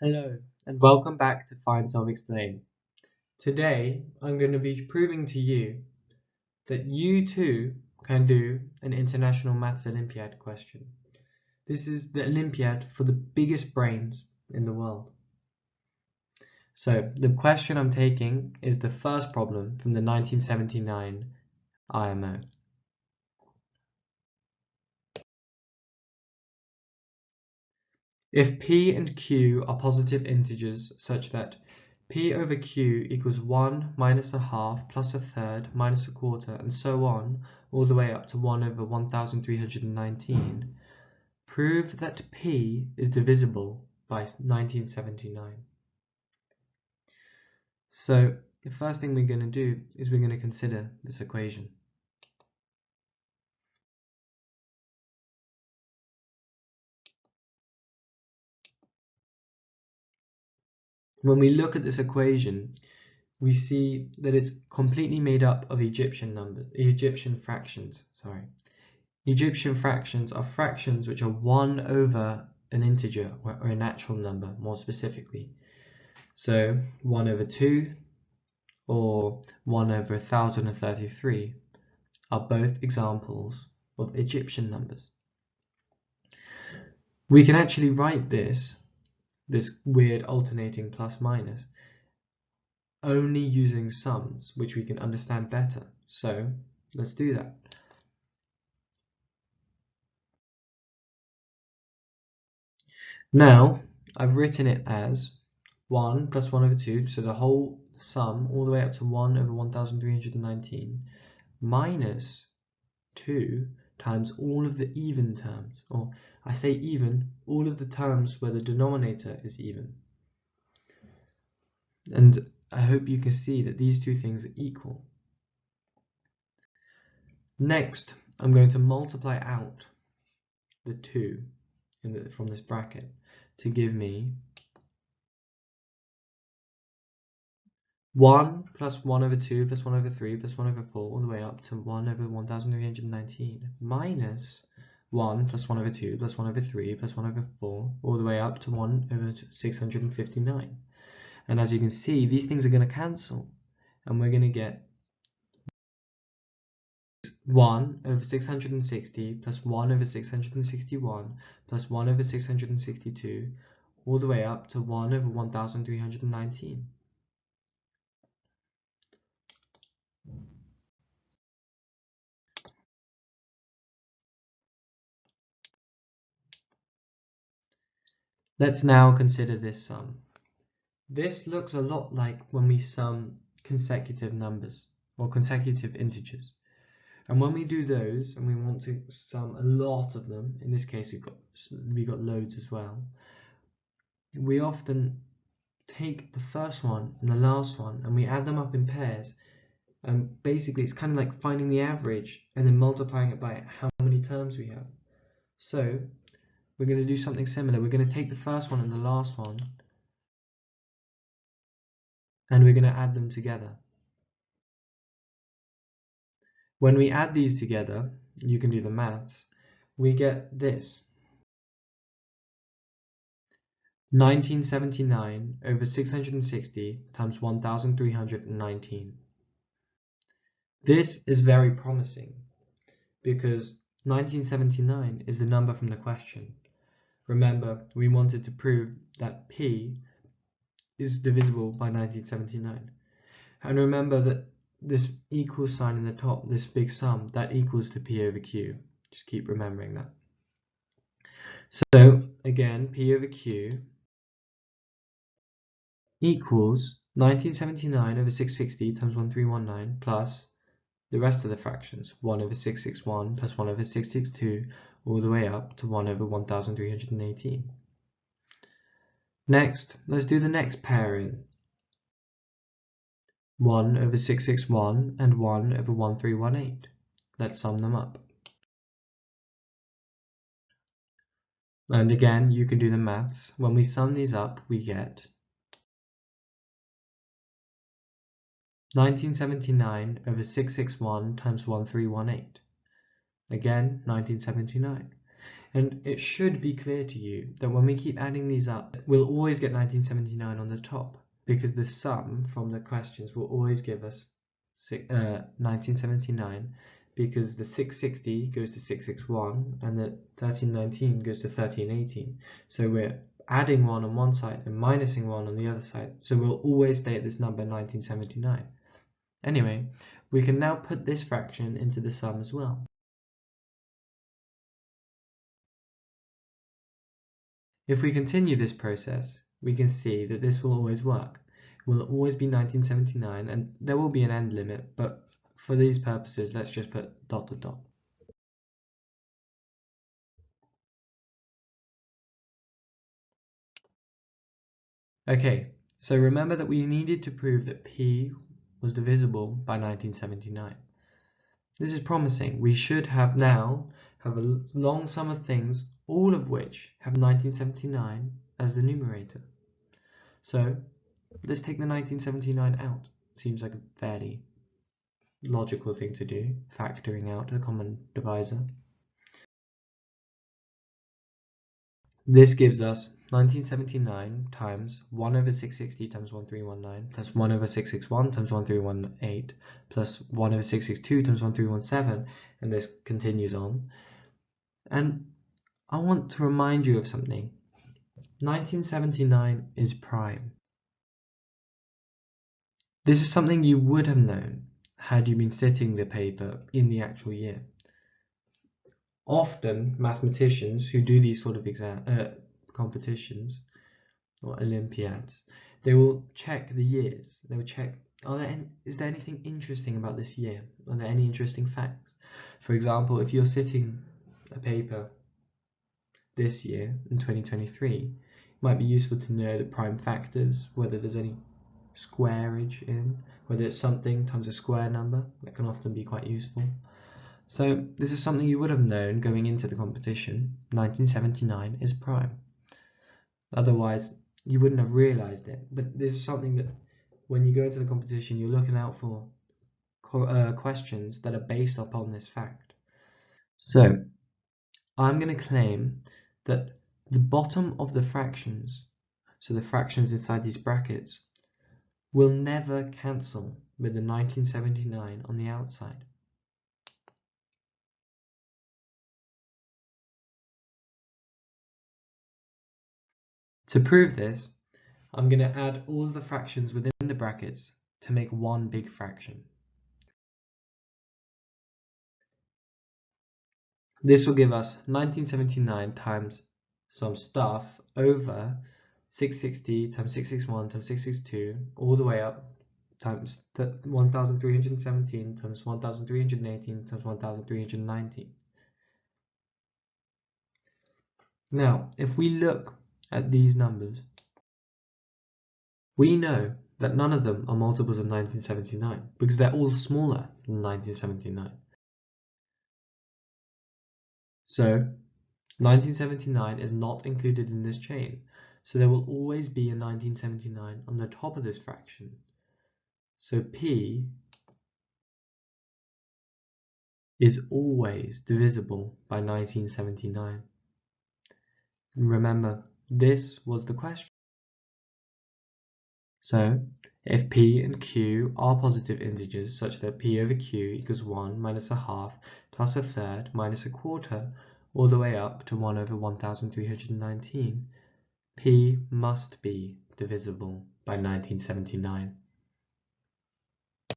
Hello, and welcome back to Find Solve Explain. Today, I'm going to be proving to you that you too can do an International Maths Olympiad question. This is the Olympiad for the biggest brains in the world. So, the question I'm taking is the first problem from the 1979 IMO. If P and Q are positive integers such that P over Q equals 1 minus a half plus a third minus a quarter and so on all the way up to 1 over 1319, prove that P is divisible by 1979. So the first thing we're going to do is we're going to consider this equation. When we look at this equation, we see that it's completely made up of Egyptian fractions. Egyptian fractions are fractions which are 1 over an integer or a natural number, more specifically. So 1 over 2 or 1 over 1033 are both examples of Egyptian numbers. We can actually write this weird alternating plus minus only using sums, which we can understand better. So let's do that. Now I've written it as 1 plus 1 over 2, so the whole sum all the way up to 1 over 1319 minus 2 times all of the even terms, or I say even, all of the terms where the denominator is even. And I hope you can see that these two things are equal. Next, I'm going to multiply out the 2 from this bracket to give me 1 plus 1 over 2 plus 1 over 3 plus 1 over 4 all the way up to 1 over 1319 minus 1 plus 1 over 2 plus 1 over 3 plus 1 over 4 all the way up to 1 over 659. And as you can see, these things are going to cancel, and we're going to get 1 over 660 plus 1 over 661 plus 1 over 662 all the way up to 1 over 1319. Let's now consider this sum. This looks a lot like when we sum consecutive numbers or consecutive integers. And when we do those and we want to sum a lot of them, in this case we got loads as well, we often take the first one and the last one and we add them up in pairs. And basically it's kind of like finding the average and then multiplying it by how many terms we have. So we're going to do something similar. We're going to take the first one and the last one and we're going to add them together. When we add these together, you can do the maths, we get this. 1979 over 660 times 1319. This is very promising because 1979 is the number from the question. Remember, we wanted to prove that P is divisible by 1979. And remember that this equal sign in the top, this big sum, that equals to P over Q. Just keep remembering that. So again, P over Q equals 1979 over 660 times 1319 plus the rest of the fractions, 1 over 661 plus 1 over 662 all the way up to 1 over 1318. Next, let's do the next pairing. 1 over 661 and 1 over 1318. Let's sum them up. And again, you can do the maths. When we sum these up, we get 1979 over 661 times 1318. Again, 1979. And it should be clear to you that when we keep adding these up, we'll always get 1979 on the top, because the sum from the questions will always give us 1979, because the 660 goes to 661 and the 1319 goes to 1318. So we're adding 1 on one side and minusing 1 on the other side. So we'll always stay at this number 1979. Anyway, we can now put this fraction into the sum as well. If we continue this process, we can see that this will always work. It will always be 1979, and there will be an end limit, but for these purposes, let's just put ... Okay, so remember that we needed to prove that P was divisible by 1979. This is promising. We should have now have a long sum of things, all of which have 1979 as the numerator. So let's take the 1979 out. Seems like a fairly logical thing to do, factoring out a common divisor. This gives us 1979 times 1 over 660 times 1319 plus 1 over 661 times 1318 plus 1 over 662 times 1317, and this continues on. And I want to remind you of something. 1979 is prime. This is something you would have known had you been sitting the paper in the actual year. Often mathematicians who do these sort of competitions or Olympiads, they will check the years. They will check, is there anything interesting about this year? Are there any interesting facts? For example, if you're sitting a paper this year in 2023, it might be useful to know the prime factors, whether there's any squareage in, whether it's something times a square number. That can often be quite useful. So this is something you would have known going into the competition. 1979 is prime. Otherwise, you wouldn't have realized it. But this is something that when you go into the competition, you're looking out for questions that are based upon this fact. So I'm going to claim that the bottom of the fractions, so the fractions inside these brackets, will never cancel with the 1979 on the outside. To prove this, I'm going to add all of the fractions within the brackets to make one big fraction. This will give us 1979 times some stuff over 660 times 661 times 662 all the way up times 1317 times 1318 times 1319. Now, if we look at these numbers, we know that none of them are multiples of 1979 because they're all smaller than 1979. So 1979 is not included in this chain, so there will always be a 1979 on the top of this fraction. So P is always divisible by 1979. Remember, this was the question. So if P and Q are positive integers such that P over Q equals 1 minus a half plus a third minus a quarter all the way up to 1 over 1319, P must be divisible by 1979.